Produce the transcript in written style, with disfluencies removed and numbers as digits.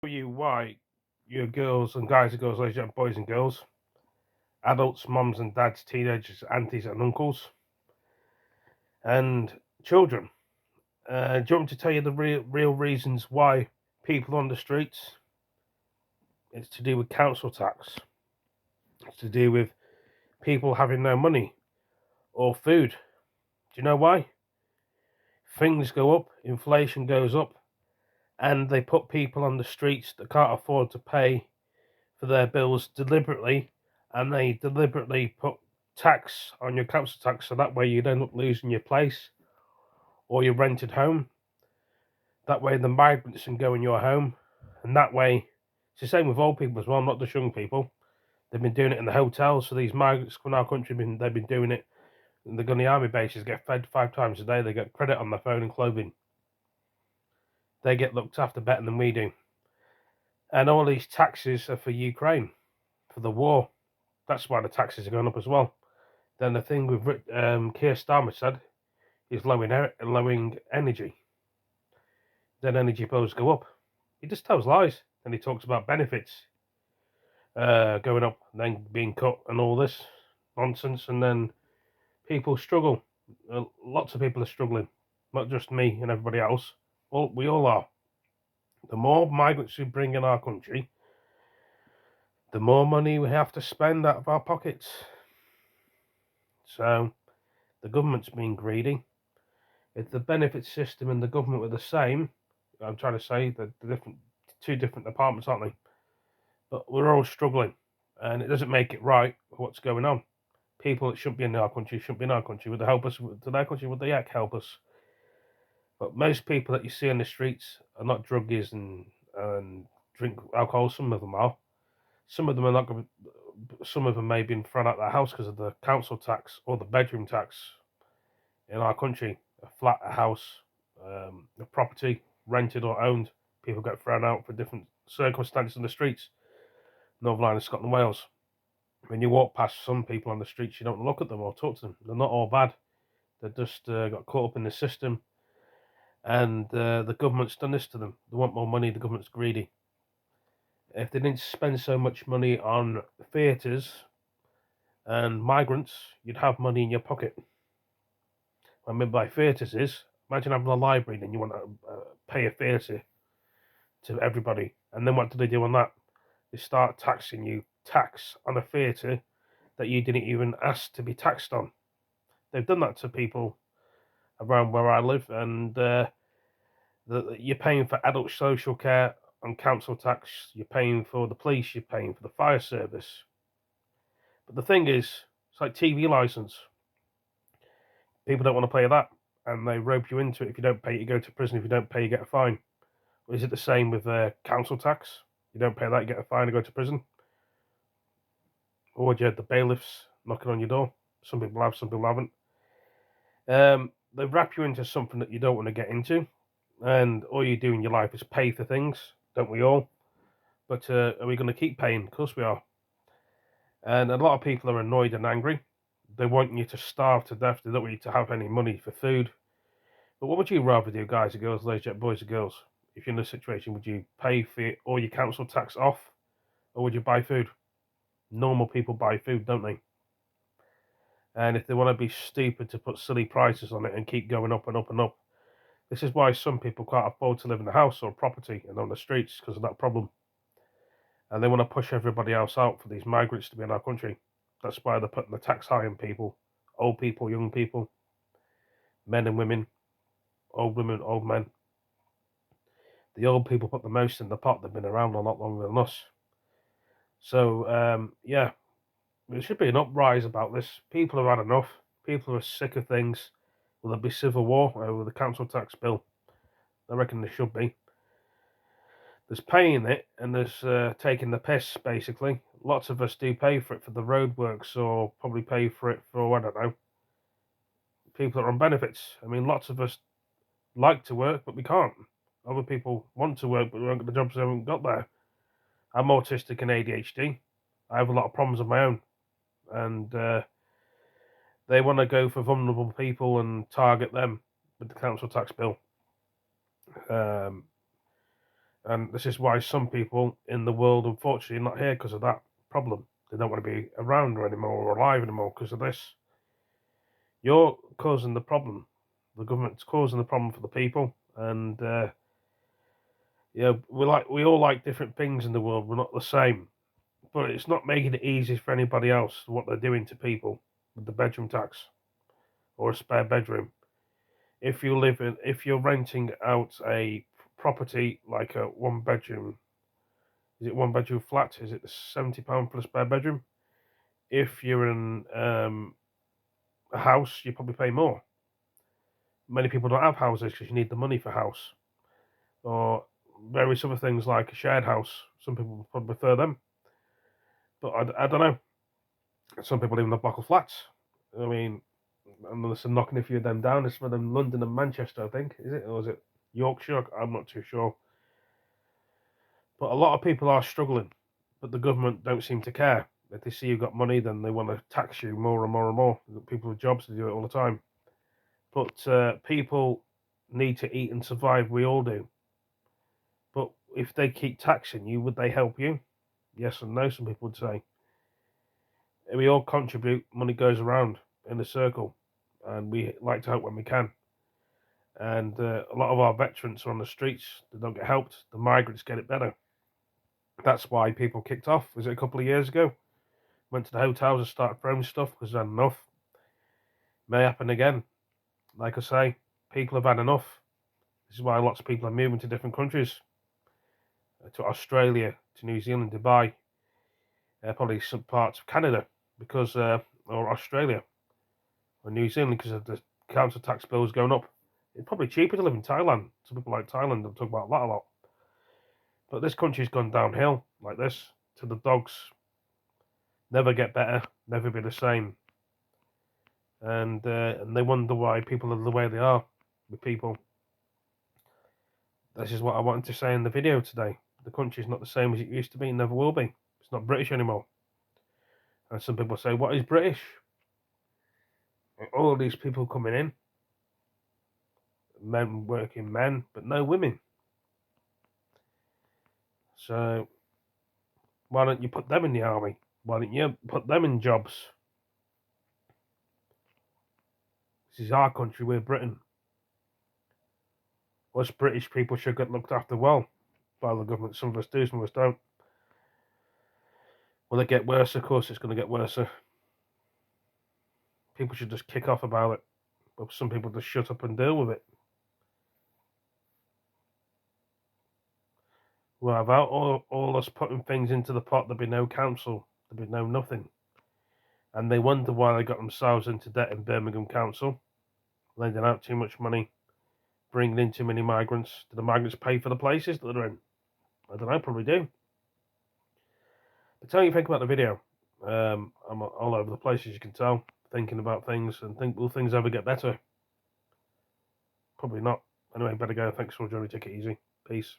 You why your girls and guys and girls, ladies and boys and girls, adults, mums and dads, teenagers, aunties and uncles, and children. Do you want me to tell you the real reasons why people on the streets? It's to do with council tax. It's to do with people having no money or food. Do you know why? Things go up, inflation goes up, and they put people on the streets that can't afford to pay for their bills deliberately, and they deliberately put tax on your council tax so that way you'd end up losing your place or your rented home. That way the migrants can go in your home, and that way it's the same with old people as well, not just young people. They've been doing it in the hotels. So these migrants come in our country, they've been doing it. And they go on the army bases, get fed 5 times a day. They get credit on their phone and clothing. They get looked after better than we do. And all these taxes are for Ukraine, for the war. That's why the taxes are going up as well. Then the thing with Keir Starmer said is lowering energy. Then energy bills go up. He just tells lies. And he talks about benefits going up, and then being cut, and all this nonsense. And then people struggle. Lots of people are struggling, not just me and everybody else. We all are. The more migrants we bring in our country, the more money we have to spend out of our pockets. So the government's being greedy. If the benefit system and the government were the same, I'm trying to say that the two different departments, aren't they? But we're all struggling, and it doesn't make it right for what's going on. People that shouldn't be in our country shouldn't be in our country. Would they help us to their country? Would they help us? But most people that you see on the streets are not druggies and drink alcohol. Some of them are. Some of them are not going. Some of them may have been thrown out of their house because of the council tax or the bedroom tax in our country. A flat, a house, a property, rented or owned, people get thrown out for different circumstances in the streets. Northern Ireland, Scotland, Wales. When you walk past some people on the streets, you don't look at them or talk to them. They're not all bad. They just got caught up in the system, and the government's done this to them. They want more money. The government's greedy. If they didn't spend so much money on theatres and migrants, you'd have money in your pocket. What I mean by theatres is, imagine having a library and you want to pay a theatre to everybody. And then what do they do on that? They start taxing you, tax on a theatre that you didn't even ask to be taxed on. They've done that to people around where I live, and you're paying for adult social care on council tax, you're paying for the police, you're paying for the fire service. But the thing is, it's like TV license. People don't want to pay that, and they rope you into it. If you don't pay, you go to prison. If you don't pay, you get a fine. Is it the same with council tax? You don't pay that, you get a fine and go to prison. Or do you have the bailiffs knocking on your door? Some people have, some people haven't. They wrap you into something that you don't want to get into, and all you do in your life is pay for things, don't we all? But are we going to keep paying? Of course we are. And a lot of people are annoyed and angry. They want you to starve to death. They don't want you to have any money for food. But what would you rather do, guys and girls, ladies and boys and girls? If you're in this situation, would you pay for all your council tax off, or would you buy food? Normal people buy food, don't they? And if they want to be stupid to put silly prices on it and keep going up and up and up, this is why some people can't afford to live in a house or property and on the streets because of that problem. And they want to push everybody else out for these migrants to be in our country. That's why they're putting the tax high on people, old people, young people, men and women, old women, old men. The old people put the most in the pot. They've been around a lot longer than us. So, yeah, there should be an uprise about this. People have had enough. People are sick of things. Will there be civil war over the council tax bill? I reckon there should be. There's paying it and there's taking the piss, basically. Lots of us do pay for it for the roadworks or probably pay for it for, I don't know, people that are on benefits. I mean, lots of us like to work, but we can't. Other people want to work, but the jobs haven't got there. I'm autistic and ADHD. I have a lot of problems of my own. And they want to go for vulnerable people and target them with the council tax bill. And this is why some people in the world, unfortunately, are not here because of that problem. They don't want to be around anymore or alive anymore because of this. You're causing the problem. The government's causing the problem for the people, and we all like different things in the world. We're not the same, but it's not making it easy for anybody else what they're doing to people with the bedroom tax or a spare bedroom. If you're renting out a property like a one bedroom, is it one bedroom flat? Is it £70 for a spare bedroom? If you're in a house, you probably pay more. Many people don't have houses because you need the money for house, or various other things like a shared house. Some people probably prefer them, but I don't know. Some people live in a block of flats. I mean, and there's knocking a few of them down. There's some of them London and Manchester, I think. Is it, or is it Yorkshire? I'm not too sure. But a lot of people are struggling, but the government don't seem to care. If they see you've got money, then they want to tax you more and more and more. People with jobs to do it all the time. But people need to eat and survive. We all do. But if they keep taxing you, would they help you? Yes and no, some people would say. We all contribute, money goes around in a circle, and we like to help when we can. And a lot of our veterans are on the streets, they don't get helped. The migrants get it better. That's why people kicked off. Was it a couple of years ago? Went to the hotels and started throwing stuff because they had enough. May happen again. Like I say, people have had enough. This is why lots of people are moving to different countries, to Australia, to New Zealand, Dubai, probably some parts of Canada, because or Australia or New Zealand, because of the council tax bills going up. It's probably cheaper to live in Thailand. Some people like Thailand. I'll talk about that a lot. But this country's gone downhill like this. To the dogs. Never get better. Never be the same. And they wonder why people are the way they are with people. This is what I wanted to say in the video today. The country's not the same as it used to be. Never will be. It's not British anymore. And some people say, what is British? All these people coming in, men working men, but no women. So why don't you put them in the army? Why don't you put them in jobs? This is our country, we're Britain. Us British people should get looked after well by the government. Some of us do, some of us don't. Will it get worse? Of course it's going to get worse. People should just kick off about it. But some people just shut up and deal with it. Well, without all us putting things into the pot, there'd be no council. There'd be no nothing. And they wonder why they got themselves into debt in Birmingham Council, lending out too much money, bringing in too many migrants. Do the migrants pay for the places that they're in? I don't know, probably do. But tell me what you think about the video. I'm all over the place, as you can tell, thinking about things and think, will things ever get better? Probably not. Anyway, better go. Thanks for joining me. Take it easy. Peace.